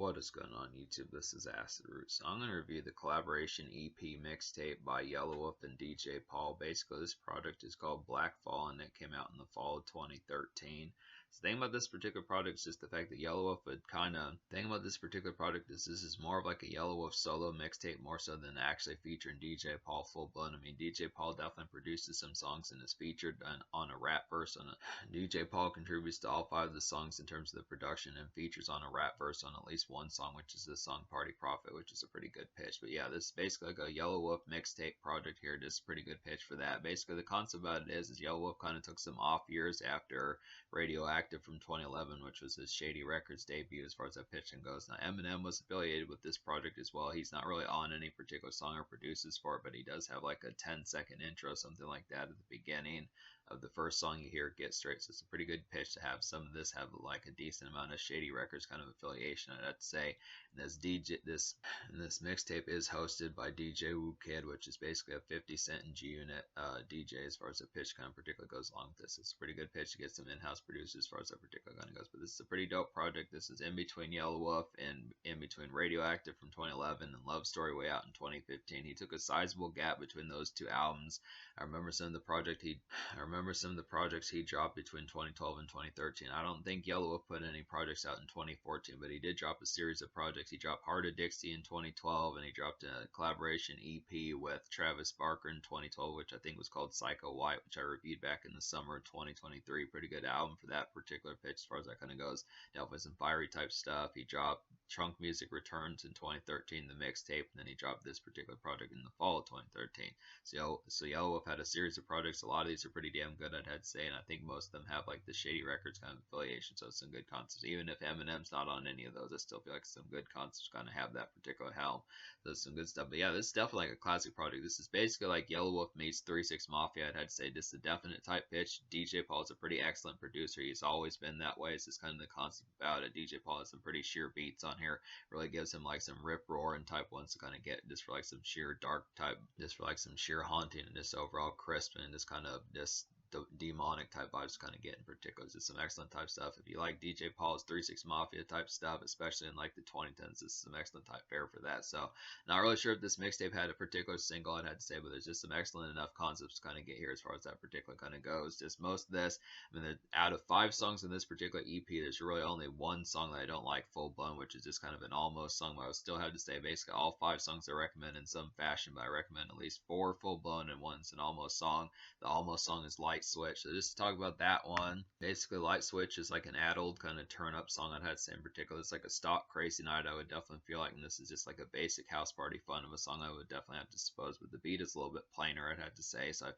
What is going on YouTube? This is Acid Root. So I'm going to review the collaboration EP mixtape by Yelawolf and DJ Paul. Basically, this project is called Black Fall and it came out in the fall of 2013. So the thing about this particular project is just the fact that Yelawolf would thing about this particular project is this is more of like a Yelawolf solo mixtape more so than actually featuring DJ Paul full blown. I mean, DJ Paul definitely produces some songs and is featured on a rap verse on it. DJ Paul contributes to all 5 of the songs in terms of the production and features on a rap verse on at least one song, which is the song Party Profit, which is a pretty good pitch. But yeah, this is basically like a Yelawolf mixtape project here. Just a pretty good pitch for that. Basically, the concept about it is Yelawolf kind of took some off years after Radioactive from 2011, which was his Shady Records debut as far as that pitching goes. Now, Eminem was affiliated with this project as well. He's not really on any particular song or produces for it, but he does have like a 10-second intro, something like that at the beginning of the first song you hear, Get Straight. So it's a pretty good pitch to have some of this have like a decent amount of Shady Records kind of affiliation, I'd have to say. And this mixtape is hosted by DJ Woo Kid, which is basically a 50 Cent and G Unit DJ as far as the pitch kind of particularly goes along with this. It's a pretty good pitch to get some in-house producers as far as that particular kind of goes. But this is a pretty dope project. This is in between Yelawolf and in between Radioactive from 2011 and Love Story Way Out in 2015. He took a sizable gap between those two albums. I remember some of the projects he dropped between 2012 and 2013. I don't think Yelawolf put any projects out in 2014, but he did drop a series of projects. He dropped Heart of Dixie in 2012, and he dropped a collaboration EP with Travis Barker in 2012, which I think was called Psycho White, which I reviewed back in the summer of 2023. Pretty good album for that particular pitch as far as that kind of goes. Dealt with some fiery type stuff. He dropped Trunk Music Returns in 2013, the mixtape, and then he dropped this particular project in the fall of 2013. So Yelawolf had a series of projects. A lot of these are pretty damn good, I'd have to say, and I think most of them have like the Shady Records kind of affiliation, so it's some good concepts. Even if Eminem's not on any of those, I still feel like some good concepts kind of have that particular helm. So it's some good stuff. But yeah, this is definitely like a classic project. This is basically like Yelawolf meets 3 6 Mafia, I'd have to say. This is a definite type pitch. DJ Paul is a pretty excellent producer. He's always been that way. It's just kind of the concept about it. DJ Paul has some pretty sheer beats on here. Really gives him like some rip roaring type ones to kind of get just for like some sheer dark type, just for like some sheer haunting and just overall crisp and just kind of just demonic type vibes kind of get in particular. It's some excellent type stuff. If you like DJ Paul's 3 6 Mafia type stuff, especially in like the 2010s, this is some excellent type fare for that. So not really sure if this mixtape had a particular single, I'd have to say, but there's just some excellent enough concepts to kind of get here as far as that particular kind of goes. Just most of this, I mean, out of 5 songs in this particular EP, there's really only one song that I don't like full blown, which is just kind of an almost song. But I would still have to say basically all 5 songs I recommend in some fashion, but I recommend at least 4 full blown and one's an almost song. The almost song is Light Switch. So just to talk about that one, basically Light Switch is like an adult kind of turn up song, I'd have to say in particular. It's like a stock crazy night, I would definitely feel like, and this is just like a basic house party fun of a song, I would definitely have to suppose, but the beat is a little bit plainer, I'd have to say. So I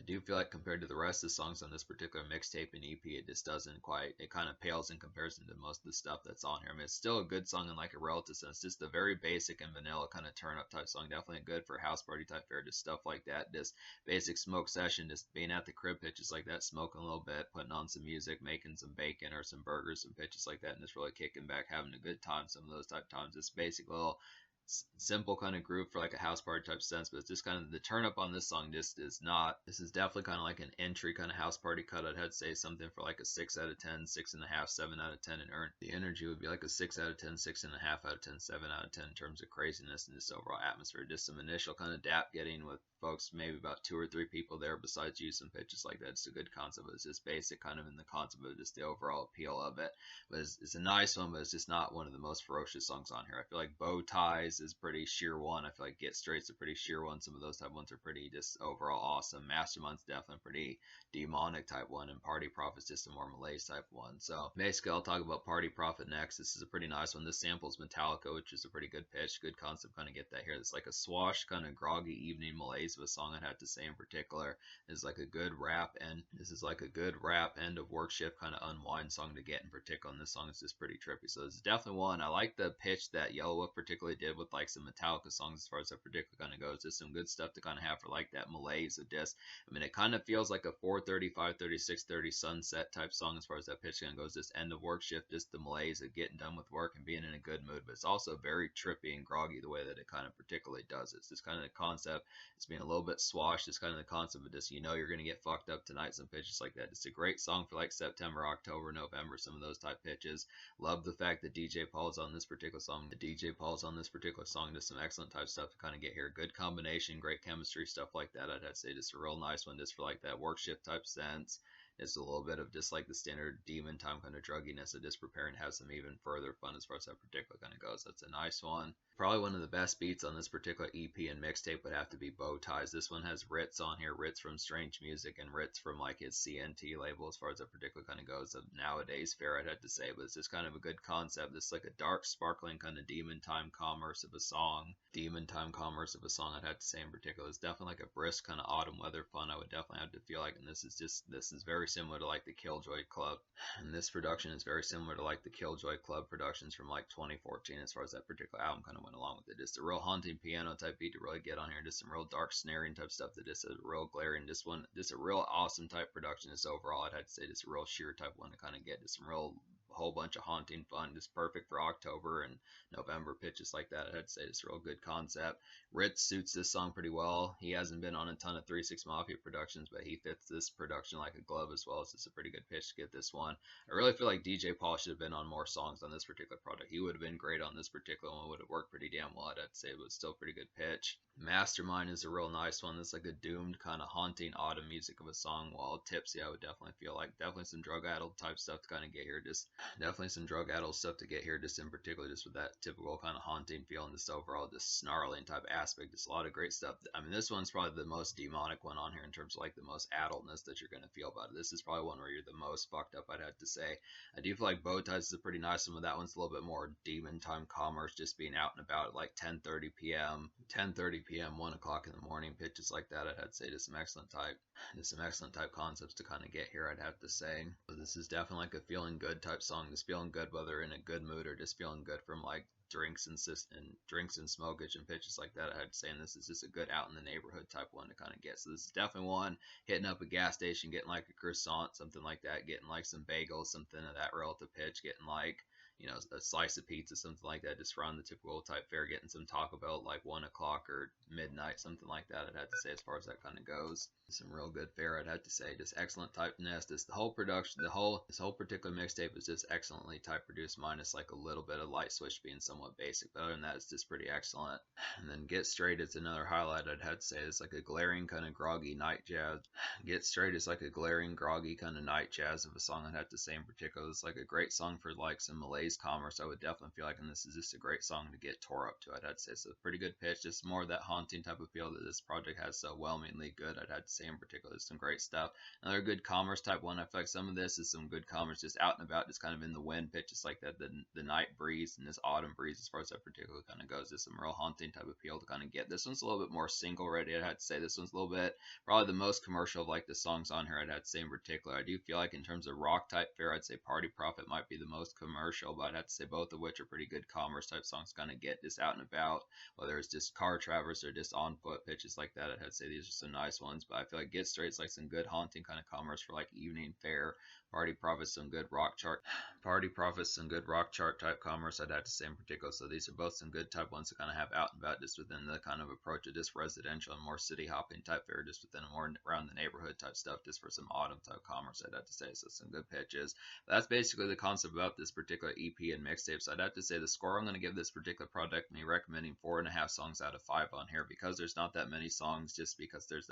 do feel like compared to the rest of the songs on this particular mixtape and EP, it just doesn't quite, it kind of pales in comparison to most of the stuff that's on here. I mean, it's still a good song in like a relative sense, just a very basic and vanilla kind of turn up type song, definitely good for house party type fare, just stuff like that, just basic smoke session, just being at the crib, pitches like that, smoking a little bit, putting on some music, making some bacon or some burgers, some pitches like that, and just really kicking back, having a good time, some of those type times. Just basic little simple kind of groove for like a house party type sense, but it's just kind of the turn up on this song just is not, this is definitely kind of like an entry kind of house party cut. I'd have to say something for like a 6 out of 10, 6.5, 7 out of 10, and the energy would be like a 6 out of 10, 6.5 out of 10, 7 out of 10 in terms of craziness and just overall atmosphere. Just some initial kind of dap getting with folks, maybe about 2 or 3 people there besides you, some pitches like that. It's a good concept, but it's just basic kind of in the concept of just the overall appeal of it. But it's a nice one, but it's just not one of the most ferocious songs on here. I feel like Bow Ties is pretty sheer one. I feel like Get Straight's a pretty sheer one. Some of those type ones are pretty just overall awesome. Mastermind's definitely pretty demonic type one, and Party Profit's just a more malaise type one. So basically I'll talk about Party Profit next. This is a pretty nice one. This samples Metallica, which is a pretty good pitch, good concept, kind of get that here. It's like a swash kind of groggy evening malaise of a song, I'd have to say in particular. Is like a good rap, and this is like a good rap end of work shift kind of unwind song to get in particular, and this song is just pretty trippy. So it's definitely one. I like the pitch that Yelawolf particularly did with like some Metallica songs as far as that particular kind of goes. Just some good stuff to kind of have for like that malaise of disc. I mean, it kind of feels like a 4:30, 5:30, 6:30 sunset type song as far as that pitch kind of goes. Just end of work shift, just the malaise of getting done with work and being in a good mood, but it's also very trippy and groggy the way that it kind of particularly does it. It's just kind of the concept. It's being a little bit swashed. It's kind of the concept of just, you're going to get fucked up tonight, some pitches like that. It's a great song for like September, October, November, some of those type pitches. Love the fact that DJ Paul's on this particular song. The DJ Paul's on this particular song does some excellent type stuff to kind of get here. Good combination, great chemistry, stuff like that. I'd have to say just a real nice one just for like that work shift type sense. It's a little bit of just like the standard demon time kind of drugginess of just preparing to have some even further fun as far as that particular kind of goes. That's a nice one. Probably one of the best beats on this particular EP and mixtape would have to be Bow Ties. This one has Ritz on here, Ritz from Strange Music and Ritz from like his CNT label as far as that particular kind of goes of nowadays fare, I'd have to say. But it's just kind of a good concept. It's like a dark, sparkling kind of demon time commerce of a song. Demon time commerce of a song, I'd have to say in particular. It's definitely like a brisk kind of autumn weather fun, I would definitely have to feel like. And this is very similar to like the Killjoy Club. And this production is very similar to like the Killjoy Club productions from like 2014 as far as that particular album kind of went along with it. Just a real haunting piano type beat to really get on here. Just some real dark snaring type stuff that just a real glaring, just a real awesome type production. Just overall, I'd have to say just a real sheer type one to kind of get just some real whole bunch of haunting fun, just perfect for October and November pitches like that. I'd say it's a real good concept. Ritz suits this song pretty well. He hasn't been on a ton of 3-6 Mafia productions, but he fits this production like a glove as well. So it's a pretty good pitch to get this one. I really feel like DJ Paul should have been on more songs on this particular product. He would have been great on this particular one. Would have worked pretty damn well. I'd say it was still a pretty good pitch. Mastermind is a real nice one. That's like a doomed kind of haunting autumn music of a song. While tipsy, I would definitely feel like definitely some drug addled type stuff to kind of get here. Just definitely some drug addled stuff to get here. Just in particular, just with that typical kind of haunting feel and this overall just snarling type aspect. Just a lot of great stuff. I mean, this one's probably the most demonic one on here in terms of like the most addledness that you're going to feel about it. This is probably one where you're the most fucked up, I'd have to say. I do feel like Bow Ties is a pretty nice one, but that one's a little bit more demon time commerce, just being out and about at like 10:30 p.m., 1 o'clock in the morning, pitches like that. I'd say just some excellent type concepts to kind of get here, I'd have to say. But this is definitely like a feeling good type song. Just feeling good, whether in a good mood or just feeling good from like drinks and smokage and pitches like that. I'd say, and this is just a good out in the neighborhood type one to kind of get. So this is definitely one hitting up a gas station, getting like a croissant, something like that, getting like some bagels, something of that relative pitch, getting like a slice of pizza, something like that, just around the typical type fare, getting some Taco Bell like 1 o'clock or midnight, something like that. I'd have to say as far as that kind of goes. Some real good fare, I'd have to say. Just excellent type nest. This the whole production, this whole particular mixtape is just excellently type produced, minus like a little bit of light switch being somewhat basic. But other than that, it's just pretty excellent. And then Get Straight is another highlight, I'd have to say. It's like a glaring kind of groggy night jazz. Get Straight is like a glaring groggy kind of night jazz of a song, I'd have to say in particular. It's like a great song for like some Malaise commerce, I would definitely feel like, and this is just a great song to get tore up to, I'd have to say. So pretty good pitch, just more of that haunting type of feel that this project has so whelmingly good, I'd have to say in particular. Some great stuff. Another good commerce type one. I feel like some of this is some good commerce just out and about, just kind of in the wind pitches like that, the night breeze and this autumn breeze as far as that particular kind of goes. Just some real haunting type of feel to kind of get. This one's a little bit more single ready, I'd have to say. This one's a little bit probably the most commercial of like the songs on here, I'd have to say in particular. I do feel like in terms of rock type fare, I'd say Party Prophet might be the most commercial, but I'd have to say both of which are pretty good commerce type songs to kind of get just out and about, whether it's just car traverse or just on foot pitches like that. I'd have to say these are some nice ones, but I feel like Get Straight's like some good haunting kind of commerce for like evening fare. Party Prophet's some good rock chart type commerce, I'd have to say in particular. So these are both some good type ones to kind of have out and about just within the kind of approach of just residential and more city hopping type fare, just within a more around the neighborhood type stuff, just for some autumn type commerce, I'd have to say. So some good pitches. But that's basically the concept about this particular EP and mixtape. So I'd have to say the score I'm going to give this particular product, me recommending 4.5 songs out of 5 on here, because there's not that many songs, just because there's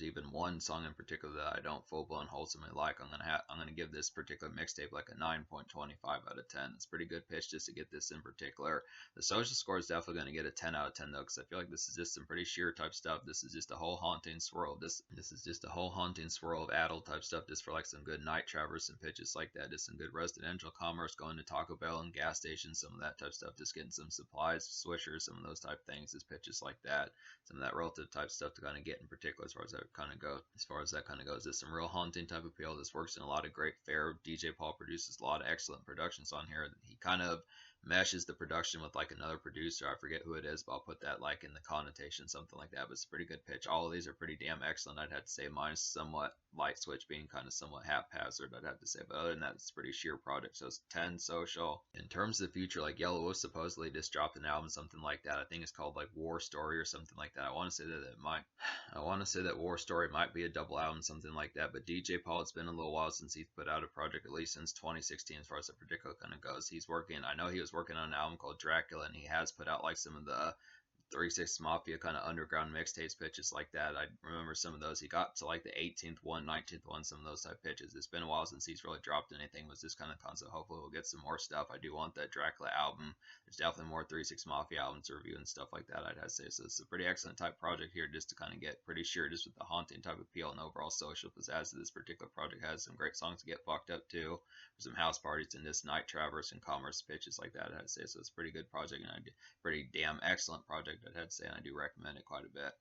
even one song in particular that I don't full blown wholesomely like. I'm gonna give this particular mixtape like a 9.25 out of 10. It's pretty good pitch just to get this in particular. The social score is definitely gonna get a 10 out of 10 though, because I feel like this is just some pretty sheer type stuff. This is just a whole haunting swirl. This is just a whole haunting swirl of addled type stuff, just for like some good night traverse and pitches like that. Just some good residential commerce, going to Taco Bell and gas stations, some of that type stuff. Just getting some supplies, swishers, some of those type things. Just pitches like that. Some of that relative type stuff to kind of get in particular as far as that kind of goes. There's some real haunting type appeal. This works in a lot of great fare. DJ Paul produces a lot of excellent productions on here. He kind of meshes the production with like another producer. I forget who it is, but I'll put that like in the connotation, something like that. But it's a pretty good pitch. All of these are pretty damn excellent, I'd have to say. Mine's somewhat light switch being kind of somewhat haphazard, I'd have to say. But other than that, it's a pretty sheer project. So it's 10 social. In terms of the future, like Yelawolf supposedly just dropped an album, something like that. I think it's called like War Story or something like that. I want to say that War Story might be a double album, something like that. But DJ Paul, it's been a little while since he's put out a project, at least since 2016, as far as the particular kind of goes. He's working. I know he was working on an album called Dracula, and he has put out like some of the 3-6 Mafia kind of underground mixtapes pitches like that. I remember some of those. He got to like the 18th one, 19th one, some of those type pitches. It's been a while since he's really dropped anything. It was this kind of concept. Hopefully we'll get some more stuff. I do want that Dracula album. There's definitely more 3-6 Mafia albums to review and stuff like that, I'd have to say. So it's a pretty excellent type project here just to kind of get pretty sure just with the haunting type appeal and overall social pizzazz that this particular project has. Some great songs to get fucked up to. For some house parties and this Night Traverse and Commerce pitches like that, I'd say. So it's a pretty good project and pretty damn excellent project, I'd have to say, and I do recommend it quite a bit.